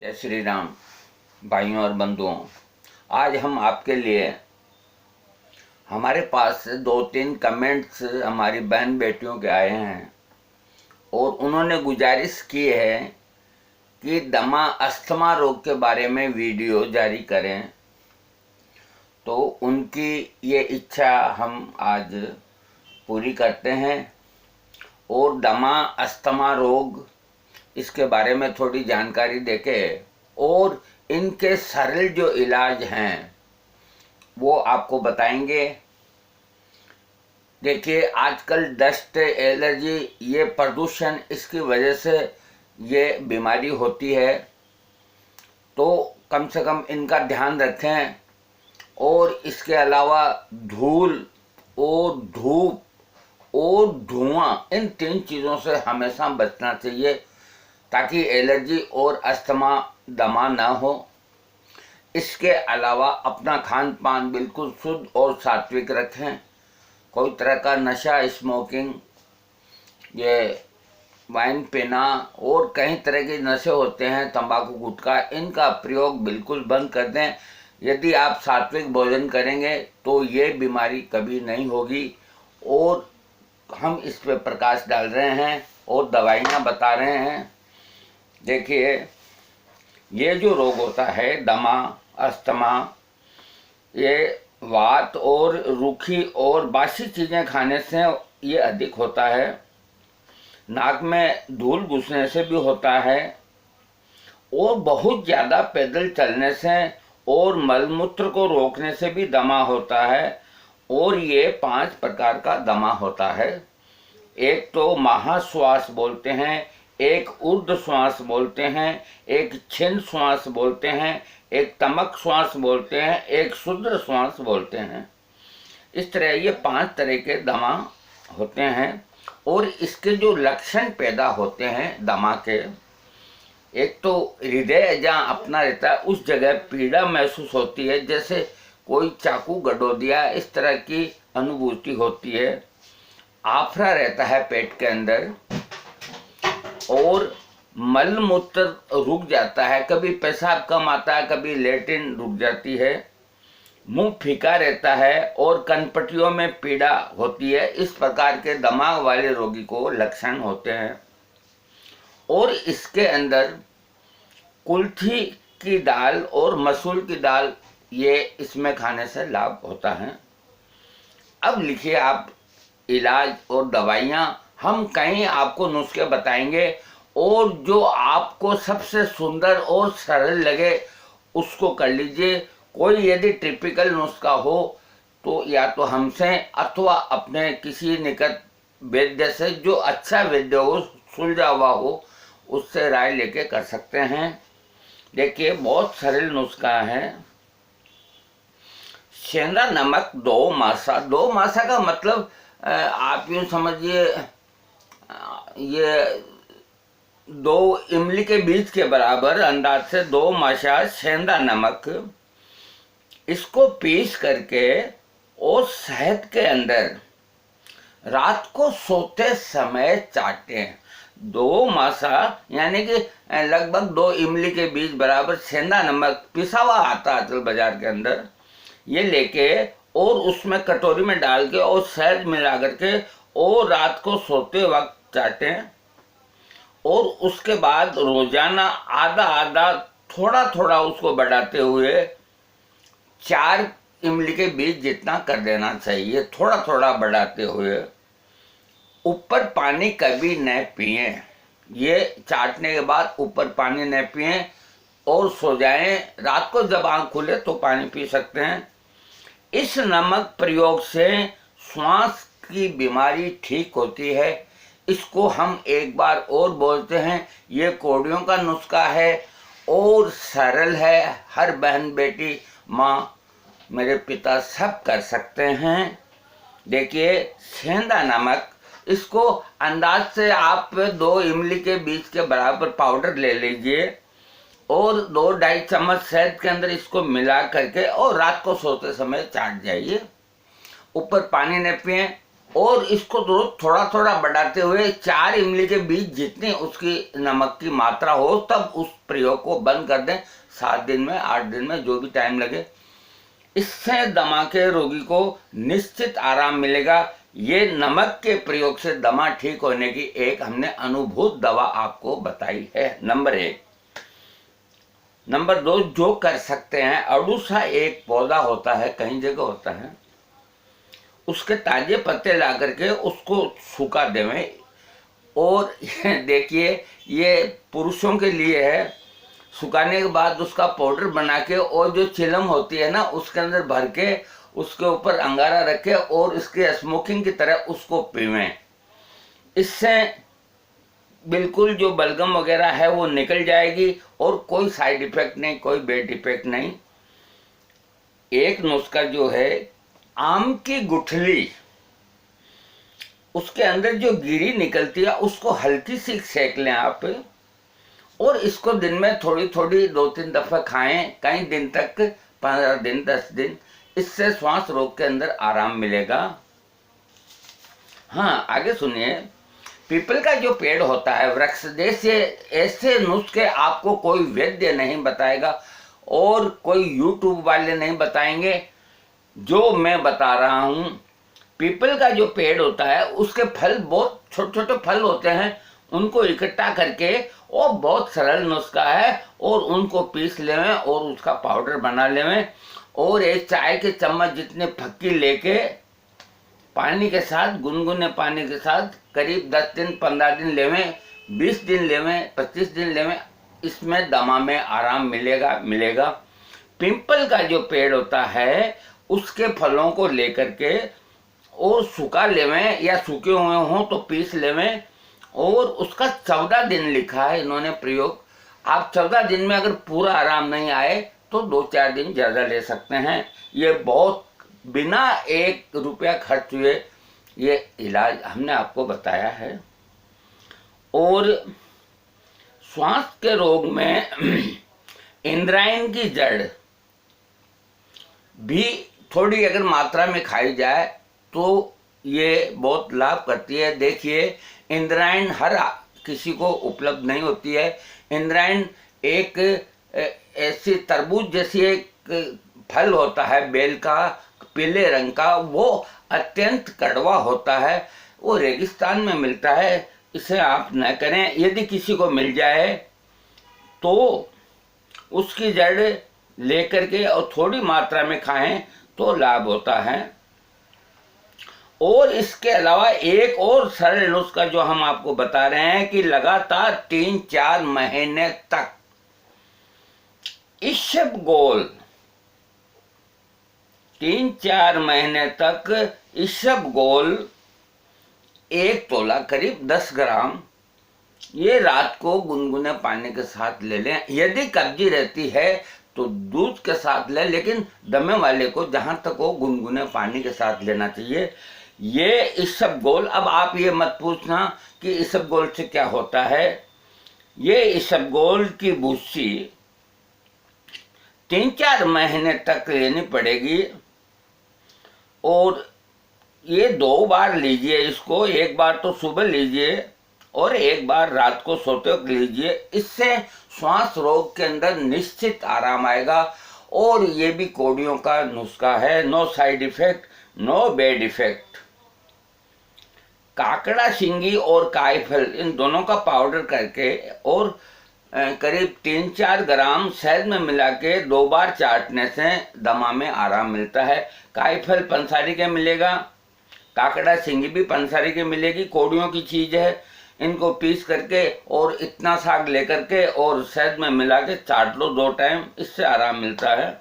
जय श्री राम भाइयों और बंधुओं। आज हम आपके लिए हमारे पास 2-3 कमेंट्स हमारी बहन बेटियों के आए हैं और उन्होंने गुजारिश की है कि दमा अस्थमा रोग के बारे में वीडियो जारी करें। तो उनकी ये इच्छा हम आज पूरी करते हैं और दमा अस्थमा रोग इसके बारे में थोड़ी जानकारी देके और इनके सरल जो इलाज हैं वो आपको बताएंगे। देखिए, आजकल डस्ट एलर्जी, ये प्रदूषण, इसकी वजह से ये बीमारी होती है, तो कम से कम इनका ध्यान रखें। और इसके अलावा धूल और धूप और धुआं, इन 3 चीज़ों से हमेशा बचना चाहिए ताकि एलर्जी और अस्थमा दमा ना हो। इसके अलावा अपना खान पान बिल्कुल शुद्ध और सात्विक रखें। कोई तरह का नशा, स्मोकिंग, ये वाइन पीना और कई तरह के नशे होते हैं, तंबाकू गुटखा, इनका प्रयोग बिल्कुल बंद कर दें। यदि आप सात्विक भोजन करेंगे तो ये बीमारी कभी नहीं होगी। और हम इस पे प्रकाश डाल रहे हैं और दवाइयाँ बता रहे हैं। देखिए, ये जो रोग होता है दमा अस्थमा, ये वात और रूखी और बासी चीज़ें खाने से ये अधिक होता है। नाक में धूल घुसने से भी होता है और बहुत ज़्यादा पैदल चलने से और मलमूत्र को रोकने से भी दमा होता है। और ये 5 प्रकार का दमा होता है। एक तो महाश्वास बोलते हैं, एक ऊर्ध्व श्वास बोलते हैं, एक छिन्न श्वास बोलते हैं, एक तमक श्वास बोलते हैं, एक शुद्र श्वास बोलते हैं। इस तरह ये 5 तरह के दमा होते हैं। और इसके जो लक्षण पैदा होते हैं दमा के, एक तो हृदय जहाँ अपना रहता है उस जगह पीड़ा महसूस होती है, जैसे कोई चाकू गड़ो दिया, इस तरह की अनुभूति होती है। आफरा रहता है पेट के अंदर और मल मूत्र रुक जाता है, कभी पेशाब कम आता है, कभी लेट्रिन रुक जाती है। मुंह फीका रहता है और कनपटियों में पीड़ा होती है। इस प्रकार के दमा वाले रोगी को लक्षण होते हैं। और इसके अंदर कुल्थी की दाल और मसूर की दाल, ये इसमें खाने से लाभ होता है। अब लिखिए आप इलाज और दवाइयाँ। हम कहीं आपको नुस्खे बताएंगे और जो आपको सबसे सुंदर और सरल लगे उसको कर लीजिए। कोई यदि टिपिकल नुस्खा हो तो या तो हमसे अथवा अपने किसी निकट वैद्य से, जो अच्छा वैद्य हो, सुलझा हुआ हो, उससे राय लेके कर सकते हैं। देखिए, बहुत सरल नुस्खा है। सेंधा नमक 2 मासा। 2 मासा का मतलब आप यूँ समझिए, ये 2 इमली के बीज के बराबर अंदाज से 2 मासा सेंधा नमक, इसको पीस करके और शहद के अंदर रात को सोते समय चाटें। 2 मासा यानी कि लगभग 2 इमली के बीज बराबर सेंधा नमक पिसा हुआ आता है आजकल बाजार के अंदर, ये लेके और उसमें कटोरी में डाल के और शहद मिला करके और रात को सोते वक्त चाटें। और उसके बाद रोजाना आधा आधा, थोड़ा थोड़ा उसको बढ़ाते हुए 4 इमली के बीज जितना कर देना चाहिए, थोड़ा थोड़ा बढ़ाते हुए। ऊपर पानी कभी न पिए। ये चाटने के बाद ऊपर पानी न पिए और सो जाएं। रात को जब आँख खुले तो पानी पी सकते हैं। इस नमक प्रयोग से श्वास की बीमारी ठीक होती है। इसको हम एक बार और बोलते हैं, ये कौड़ियों का नुस्खा है और सरल है। हर बहन, बेटी, माँ, मेरे पिता सब कर सकते हैं। देखिए, सेंधा नमक, इसको अंदाज से आप 2 इमली के बीज के बराबर पाउडर ले लीजिए और 2-2.5 चम्मच शहद के अंदर इसको मिला करके और रात को सोते समय चाट जाइए। ऊपर पानी न पिए और इसको थोड़ा थोड़ा बढ़ाते हुए 4 इमली के बीज जितनी उसकी नमक की मात्रा हो तब उस प्रयोग को बंद कर दें। 7 दिन में, 8 दिन में, जो भी टाइम लगे। इससे दमा के रोगी को निश्चित आराम मिलेगा। ये नमक के प्रयोग से दमा ठीक होने की एक हमने अनुभूत दवा आपको बताई है, नंबर 1। नंबर 2, जो कर सकते हैं, अड़ूसा एक पौधा होता है, कई जगह होता है, उसके ताजे पत्ते ला करके उसको सूखा देवें। और देखिए, ये पुरुषों के लिए है। सुखाने के बाद उसका पाउडर बना के और जो चिलम होती है ना, उसके अंदर भर के उसके ऊपर अंगारा रखे और इसके स्मोकिंग की तरह उसको पीवें। इससे बिल्कुल जो बलगम वगैरह है वो निकल जाएगी और कोई साइड इफेक्ट नहीं, कोई बेड इफेक्ट नहीं। एक नुस्खा जो है, आम की गुठली, उसके अंदर जो गिरी निकलती है उसको हल्की सी सेक लें आप, और इसको दिन में थोड़ी थोड़ी 2-3 दफा खाएं, कई दिन तक, 15 दिन, 10 दिन। इससे श्वास रोग के अंदर आराम मिलेगा। हाँ, आगे सुनिए। पीपल का जो पेड़ होता है, वृक्ष, जैसे ऐसे नुस्खे आपको कोई वैद्य नहीं बताएगा और कोई यूट्यूब वाले नहीं बताएंगे, जो मैं बता रहा हूं। पीपल का जो पेड़ होता है उसके फल बहुत छोटे छोटे फल होते हैं, उनको इकट्ठा करके, और बहुत सरल नुस्खा है, और उनको पीस लेवें और उसका पाउडर बना लेवें, और एक चाय के चम्मच जितने फक्की लेके पानी के साथ, गुनगुने पानी के साथ करीब 10 दिन, 15 दिन लेवें, 20 दिन लेवें, 25 दिन लेवें। इसमें दमा में आराम मिलेगा। पिंपल का जो पेड़ होता है उसके फलों को लेकर के और सूखा लेवें, या सूखे हुए हों तो पीस लेवें, और उसका 14 दिन लिखा है इन्होंने प्रयोग। आप 14 दिन में अगर पूरा आराम नहीं आए तो 2-4 दिन ज़्यादा ले सकते हैं। ये बहुत बिना 1 रुपया खर्च हुए ये इलाज हमने आपको बताया है। और श्वास के रोग में इंद्रायण की जड़ भी थोड़ी अगर मात्रा में खाई जाए तो ये बहुत लाभ करती है। देखिए, इंद्रायण हर किसी को उपलब्ध नहीं होती है। इंद्रायण एक ऐसी तरबूज जैसी एक फल होता है, बेल का, पीले रंग का, वो अत्यंत कड़वा होता है, वो रेगिस्तान में मिलता है। इसे आप न करें। यदि किसी को मिल जाए तो उसकी जड़ लेकर के और थोड़ी मात्रा में खाएं तो लाभ होता है। और इसके अलावा एक और सरल नुस्खा जो हम आपको बता रहे हैं कि लगातार 3-4 महीने तक इसबगोल, 3-4 महीने तक इसबगोल 1 तोला, करीब 10 ग्राम, ये रात को गुनगुने पानी के साथ ले लें। यदि कब्जी रहती है तो दूध के साथ लें, लेकिन दमे वाले को जहां तक हो गुनगुने पानी के साथ लेना चाहिए। ये इसबगोल, अब आप ये मत पूछना कि इसबगोल से क्या होता है। ये इसबगोल की भूसी 3-4 महीने तक लेनी पड़ेगी, और ये 2 बार लीजिए इसको। 1 बार तो सुबह लीजिए और 1 बार रात को सोते वक्त लीजिए। इससे श्वास रोग के अंदर निश्चित आराम आएगा। और ये भी कोड़ियों का नुस्खा है, no side effect, no bad effect. काकड़ा सिंगी और कायफल, इन दोनों का पाउडर करके और करीब 3-4 ग्राम शहद में मिला के 2 बार चाटने से दमा में आराम मिलता है। कायफल पंसारी के मिलेगा, काकड़ा सिंगी भी पंसारी के मिलेगी, कोड़ियों की चीज है। इनको पीस करके और इतना साग लेकर के और शहद में मिला के चाट लो 2 टाइम, इससे आराम मिलता है।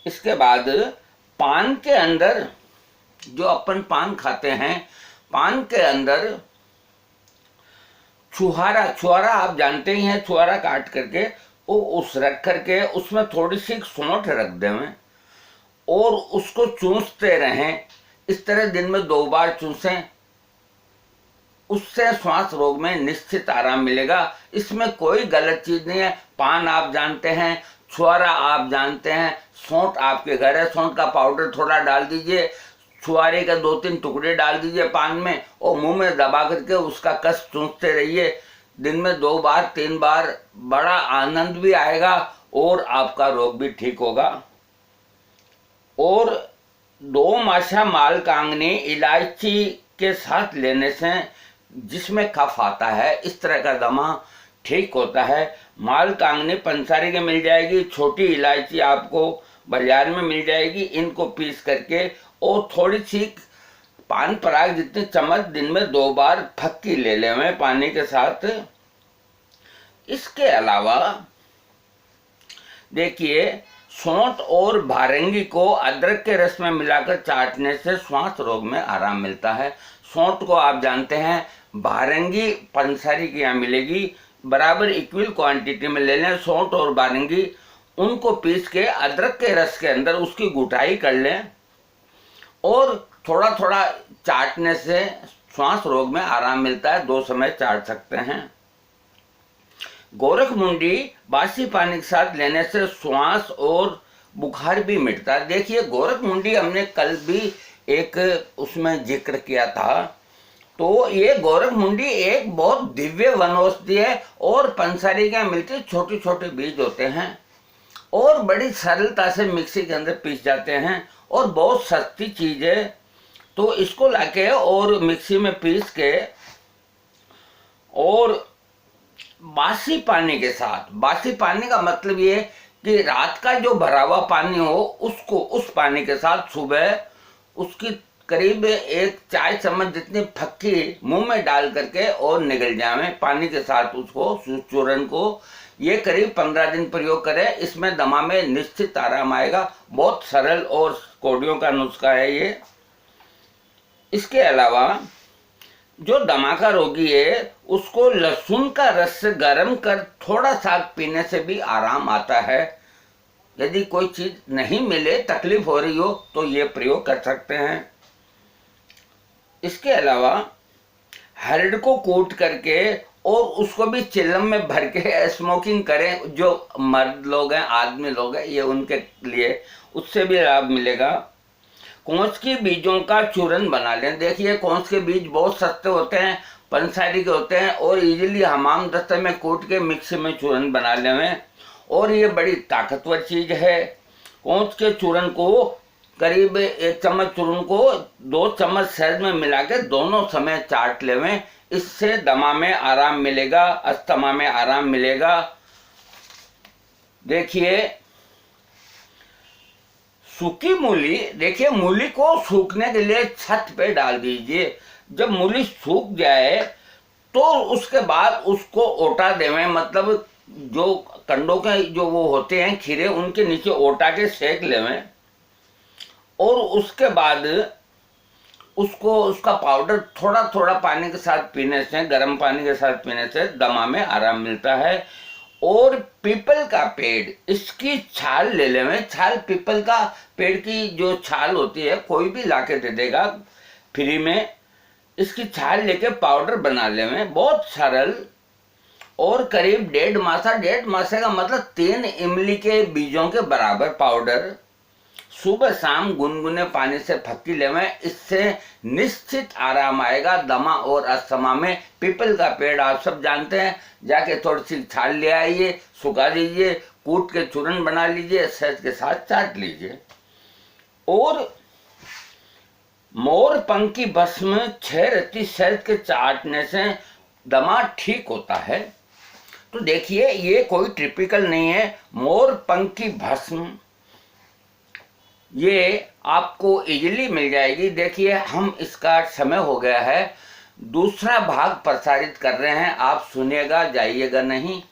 इसके बाद पान के अंदर, जो अपन पान खाते हैं, पान के अंदर छुहारा आप जानते ही हैं, छुहारा काट करके वो उस रख करके उसमें थोड़ी सी सौंठ रख दें और उसको चूसते रहें। इस तरह दिन में 2 बार चूसें, उससे श्वास रोग में निश्चित आराम मिलेगा। इसमें कोई गलत चीज नहीं है। पान आप जानते हैं, छुहारा आप जानते हैं, सौंठ आपके घर है, सौंठ का पाउडर थोड़ा डाल दीजिए, छुआरे का 2-3 टुकड़े डाल दीजिए पान में और मुंह में दबा करके उसका कस चूसते रहिए। दिन में 2 बार 3 बार, बड़ा आनंद भी आएगा और आपका रोग भी ठीक होगा। और 2 मासा मालकांगनी इलायची के साथ लेने से जिसमें कफ आता है, इस तरह का दमा ठीक होता है। मालकांगनी पंसारी के मिल जाएगी, छोटी इलायची आपको बाजार में मिल जाएगी। इनको पीस करके और थोड़ी सी पान पराग जितनी चम्मच दिन में 2 बार फक्की ले लें पानी के साथ। इसके अलावा देखिए, सौंठ और भारंगी को अदरक के रस में मिलाकर चाटने से श्वास रोग में आराम मिलता है। सौंठ को आप जानते हैं, भारंगी पंसारी की यहाँ मिलेगी, बराबर इक्वल क्वांटिटी में ले लें सौंठ और भारंगी। उनको पीस के अदरक के रस के अंदर उसकी गुटाई कर लें और थोड़ा थोड़ा चाटने से श्वास रोग में आराम मिलता है। 2 समय चाट सकते हैं। गोरख मुंडी बासी पानी के साथ लेने से श्वास और बुखार भी मिटता है। देखिए, गोरख मुंडी हमने कल भी एक उसमें जिक्र किया था। तो ये गोरख मुंडी एक बहुत दिव्य वनौषधि है और पंसारी के मिलते छोटे छोटे बीज होते हैं और बड़ी सरलता से मिक्सी के अंदर पीस जाते हैं और बहुत सस्ती चीज है। तो इसको लाके और मिक्सी में पीस के और बासी पानी के साथ, बासी पानी का मतलब ये कि रात का जो भरा हुआ पानी हो उसको उस पानी के साथ सुबह उसकी करीब 1 चाय चम्मच जितनी फक्की मुंह में डाल करके और निगल जाए पानी के साथ उसको चूर्ण को। ये करीब 15 दिन प्रयोग करें, इसमें दमा में निश्चित आराम आएगा। बहुत सरल और कोडियों का नुस्खा है ये। इसके अलावा जो दमा का रोगी है उसको लहसुन का रस से गर्म कर थोड़ा सा पीने से भी आराम आता है। यदि कोई चीज नहीं मिले, तकलीफ हो रही हो, तो ये प्रयोग कर सकते हैं। इसके अलावा हरड़ को कूट करके और उसको भी चिलम में भर के स्मोकिंग करें। जो मर्द लोग हैं, आदमी लोग हैं, ये उनके लिए, उससे भी लाभ मिलेगा। कौंस के बीजों का चूर्ण बना लें। देखिए, कौंस के बीज बहुत सस्ते होते हैं, पंसारी के होते हैं और इजीली हमाम दस्ते में कूट के मिक्सी में चूर्ण बना लें और ये बड़ी ताकतवर चीज है। कौंस के चूर्ण को करीब 1 चम्मच चूर्ण को 2 चम्मच शहद में मिला के दोनों समय चाट लें। इससे दमा में आराम मिलेगा, अस्थमा में आराम मिलेगा। देखिए, सूखी मूली, देखिए मूली को सूखने के लिए छत पे डाल दीजिए। जब मूली सूख जाए तो उसके बाद उसको ओटा देवें, मतलब जो कंडों के जो वो होते हैं खीरे, उनके नीचे ओटा के सेक लेवें और उसके बाद उसको उसका पाउडर थोड़ा थोड़ा पानी के साथ पीने से, गर्म पानी के साथ पीने से दमा में आराम मिलता है। और पीपल का पेड़, इसकी छाल ले लें। छाल, पीपल का पेड़ की जो छाल होती है कोई भी लाके दे देगा फ्री में। इसकी छाल लेके पाउडर बना लें, बहुत सरल। और करीब 1.5 मासा, 1.5 मासे का मतलब 3 इमली के बीजों के बराबर पाउडर सुबह शाम गुनगुने पानी से फक्की लेवें। इससे निश्चित आराम आएगा दमा और अस्थमा में। पीपल का पेड़ आप सब जानते हैं, जाके थोड़ी सी छाल ले आइए, सुखा दीजिए, कूट के चूर्ण बना लीजिए, शहद के साथ चाट लीजिए। और मोर पंख की भस्म 6 रत्ती शहद के चाटने से दमा ठीक होता है। तो देखिए, ये कोई टिपिकल नहीं है। मोर पंख की भस्म ये आपको इजीली मिल जाएगी। देखिए, हम इसका समय हो गया है, दूसरा भाग प्रसारित कर रहे हैं, आप सुनिएगा, जाइएगा नहीं।